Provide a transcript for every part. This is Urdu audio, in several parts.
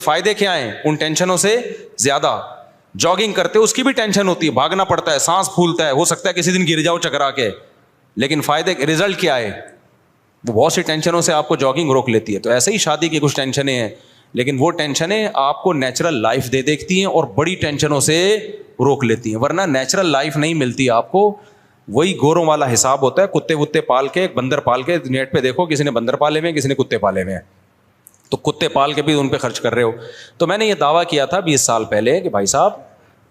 فائدے کیا ہیں ان ٹینشنوں سے زیادہ؟ جاگنگ کرتے اس کی بھی ٹینشن ہوتی ہے, بھاگنا پڑتا ہے, سانس پھولتا ہے, ہو سکتا ہے کسی دن گر جاؤ چکرا کے, لیکن فائدے رزلٹ کیا ہے؟ وہ بہت سی ٹینشنوں سے آپ کو جاگنگ روک لیتی ہے. تو ایسے ہی شادی کی کچھ ٹینشنیں ہیں, لیکن وہ ٹینشنیں آپ کو نیچرل لائف دے دیکھتی ہیں اور بڑی ٹینشنوں سے روک لیتی ہیں, ورنہ نیچرل لائف نہیں ملتی آپ کو. وہی گوروں والا حساب ہوتا ہے, کتے وتے پال کے, بندر پال کے. نیٹ پہ دیکھو کسی نے بندر پالے ہوئے ہیں, کسی نے کتے پالے ہوئے ہیں, تو کتے پال کے بھی ان پہ خرچ کر رہے ہو. تو میں نے یہ دعویٰ کیا تھا 20 سال پہلے کہ بھائی صاحب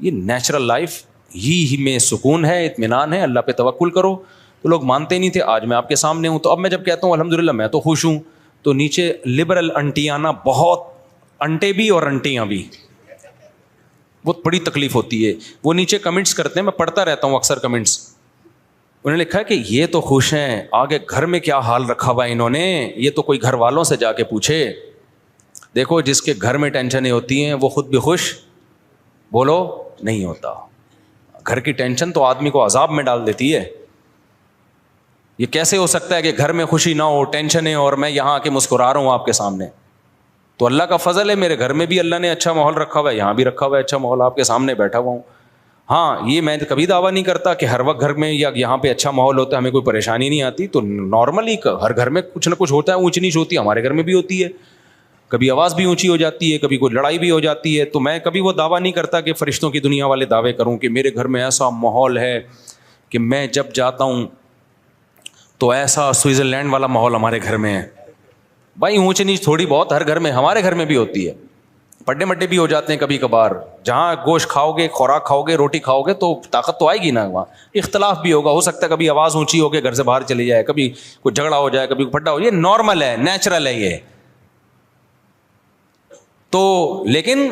یہ نیچرل لائف ہی میں سکون ہے, اطمینان ہے, اللہ پہ توکل کرو. تو لوگ مانتے نہیں تھے, آج میں آپ کے سامنے ہوں. تو اب میں جب کہتا ہوں الحمدللہ میں تو خوش ہوں, تو نیچے لبرل انٹیاں نا, بہت انٹے بھی اور انٹیاں بھی, بہت بڑی تکلیف ہوتی ہے. وہ نیچے کمنٹس کرتے ہیں, میں پڑھتا رہتا ہوں اکثر کمنٹس. انہوں نے لکھا ہے کہ یہ تو خوش ہیں, آگے گھر میں کیا حال رکھا ہوا ہے انہوں نے, یہ تو کوئی گھر والوں سے جا کے پوچھے. دیکھو جس کے گھر میں ٹینشنیں ہوتی ہیں وہ خود بھی خوش بولو نہیں ہوتا. گھر کی ٹینشن تو آدمی کو عذاب میں ڈال دیتی ہے. یہ کیسے ہو سکتا ہے کہ گھر میں خوشی نہ ہو, ٹینشنیں, اور میں یہاں آ کے مسکرا رہا ہوں آپ کے سامنے؟ تو اللہ کا فضل ہے, میرے گھر میں بھی اللہ نے اچھا ماحول رکھا ہوا ہے, یہاں بھی رکھا ہوا ہے اچھا ماحول, آپ کے سامنے بیٹھا ہوا ہوں. ہاں یہ میں کبھی دعویٰ نہیں کرتا کہ ہر وقت گھر میں یا یہاں پہ اچھا ماحول ہوتا ہے, ہمیں کوئی پریشانی نہیں آتی. تو نارملی ہر گھر میں کچھ نہ کچھ ہوتا ہے, اونچ نیچ ہوتی ہے, ہمارے گھر میں بھی ہوتی ہے. کبھی آواز بھی اونچی ہو جاتی ہے, کبھی کوئی لڑائی بھی ہو جاتی ہے. تو میں کبھی وہ دعویٰ نہیں کرتا کہ فرشتوں کی دنیا والے دعوے کروں کہ میرے گھر میں ایسا ماحول ہے کہ میں جب جاتا ہوں تو ایسا سوئٹزرلینڈ والا ماحول ہمارے گھر میں ہے. بھائی اونچ نیچ تھوڑی بہت ہر گھر میں, ہمارے گھر میں بھی ہوتی ہے. پڈے مڈے بھی ہو جاتے ہیں کبھی کبھار. جہاں گوشت کھاؤ گے, خوراک کھاؤ گے, روٹی کھاؤ گے تو طاقت تو آئے گی نا. وہاں اختلاف بھی ہوگا, ہو سکتا ہے کبھی آواز اونچی ہو کے گھر سے باہر چلی جائے, کبھی کوئی جھگڑا ہو جائے, کبھی پھڈا ہو, یہ نارمل ہے, نیچرل ہے یہ. تو لیکن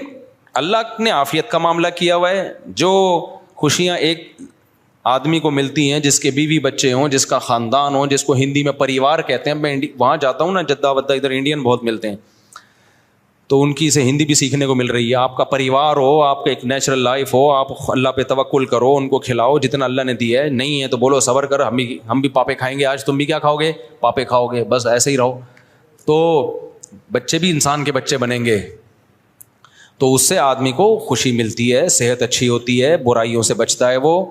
اللہ نے عافیت کا معاملہ کیا ہوا ہے. جو خوشیاں ایک آدمی کو ملتی ہیں جس کے بیوی بچے ہوں, جس کا خاندان ہو, جس کو ہندی میں پریوار کہتے ہیں. میں وہاں جاتا ہوں نا جدہ ودہ, ادھر انڈین بہت ملتے ہیں, تو ان کی سے ہندی بھی سیکھنے کو مل رہی ہے. آپ کا پریوار ہو, آپ کا ایک نیچرل لائف ہو, آپ اللہ پہ توکل کرو, ان کو کھلاؤ جتنا اللہ نے دیا ہے. نہیں ہے تو بولو صبر کر, ہم بھی پاپے کھائیں گے, آج تم بھی کیا کھاؤ گے, پاپے کھاؤ گے, بس ایسے ہی رہو. تو بچے بھی انسان کے بچے بنیں گے, تو اس سے آدمی کو خوشی ملتی ہے, صحت اچھی ہوتی ہے, برائیوں سے بچتا ہے. وہ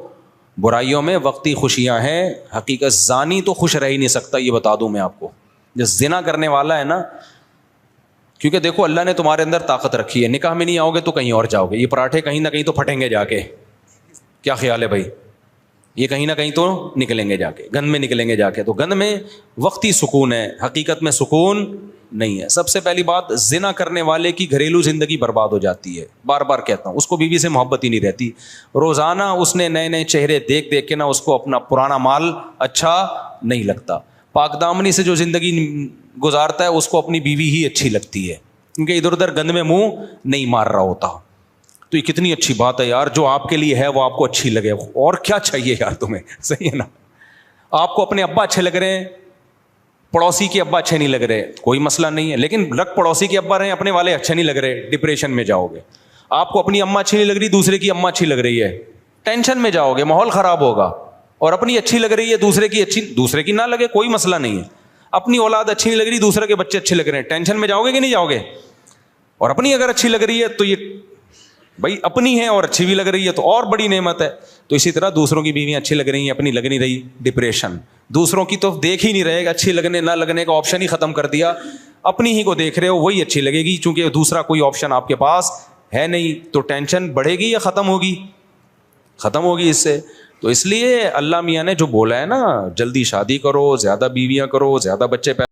برائیوں میں وقتی خوشیاں ہیں, حقیقت زانی تو خوش رہ ہی نہیں سکتا, یہ بتا دوں میں آپ کو. جو زنا کرنے والا ہے نا, کیونکہ دیکھو اللہ نے تمہارے اندر طاقت رکھی ہے, نکاح میں نہیں آؤ گے تو کہیں اور جاؤ گے. یہ پراٹھے کہیں نہ کہیں تو پھٹیں گے جا کے, کیا خیال ہے بھائی؟ یہ کہیں نہ کہیں تو نکلیں گے جا کے, گند میں نکلیں گے جا کے. تو گند میں وقتی سکون ہے, حقیقت میں سکون نہیں ہے. سب سے پہلی بات, زنا کرنے والے کی گھریلو زندگی برباد ہو جاتی ہے. بار بار کہتا ہوں, اس کو بیوی سے محبت ہی نہیں رہتی. روزانہ اس نے نئے نئے چہرے دیکھ دیکھ کے نا اس کو اپنا پرانا مال اچھا نہیں لگتا. پاک دامنی سے جو زندگی گزارتا ہے اس کو اپنی بیوی ہی اچھی لگتی ہے, کیونکہ ادھر ادھر گند میں منہ نہیں مار رہا ہوتا. تو یہ کتنی اچھی بات ہے یار, جو آپ کے لیے ہے وہ آپ کو اچھی لگے, اور کیا چاہیے یار تمہیں, صحیح ہے نا. آپ کو اپنے ابا اچھے لگ رہے ہیں, پڑوسی کے ابا اچھے نہیں لگ رہے, کوئی مسئلہ نہیں ہے, لیکن لگ پڑوسی کے ابا رہے, اپنے والے اچھے نہیں لگ رہے, ڈپریشن میں جاؤ گے. آپ کو اپنی اماں اچھی نہیں لگ رہی, دوسرے کی اماں اچھی لگ رہی ہے, ٹینشن میں جاؤ گے, ماحول خراب ہوگا. اور اپنی اچھی لگ رہی ہے, دوسرے کی اچھی, دوسرے کی نہ لگے کوئی مسئلہ نہیں ہے. اپنی اولاد اچھی نہیں لگ رہی, دوسرے کے بچے اچھے لگ رہے ہیں, ٹینشن میں جاؤ گے کہ نہیں جاؤ گے؟ اور اپنی اگر اچھی لگ رہی ہے تو یہ بھائی اپنی ہے اور اچھی بھی لگ رہی ہے تو اور بڑی نعمت ہے. تو اسی طرح دوسروں کی بیویاں اچھی لگ رہی ہیں, اپنی لگ نہیں رہی, ڈپریشن. دوسروں کی تو دیکھ ہی نہیں رہے گا, اچھی لگنے نہ لگنے کا آپشن ہی ختم کر دیا, اپنی ہی کو دیکھ رہے ہو, وہی اچھی لگے گی. چونکہ دوسرا کوئی آپشن آپ کے پاس ہے نہیں, تو ٹینشن بڑھے گی یا ختم ہوگی؟ ختم ہوگی اس سے. تو اس لیے اللہ میاں نے جو بولا ہے نا, جلدی شادی کرو, زیادہ بیویاں کرو, زیادہ بچے پیدا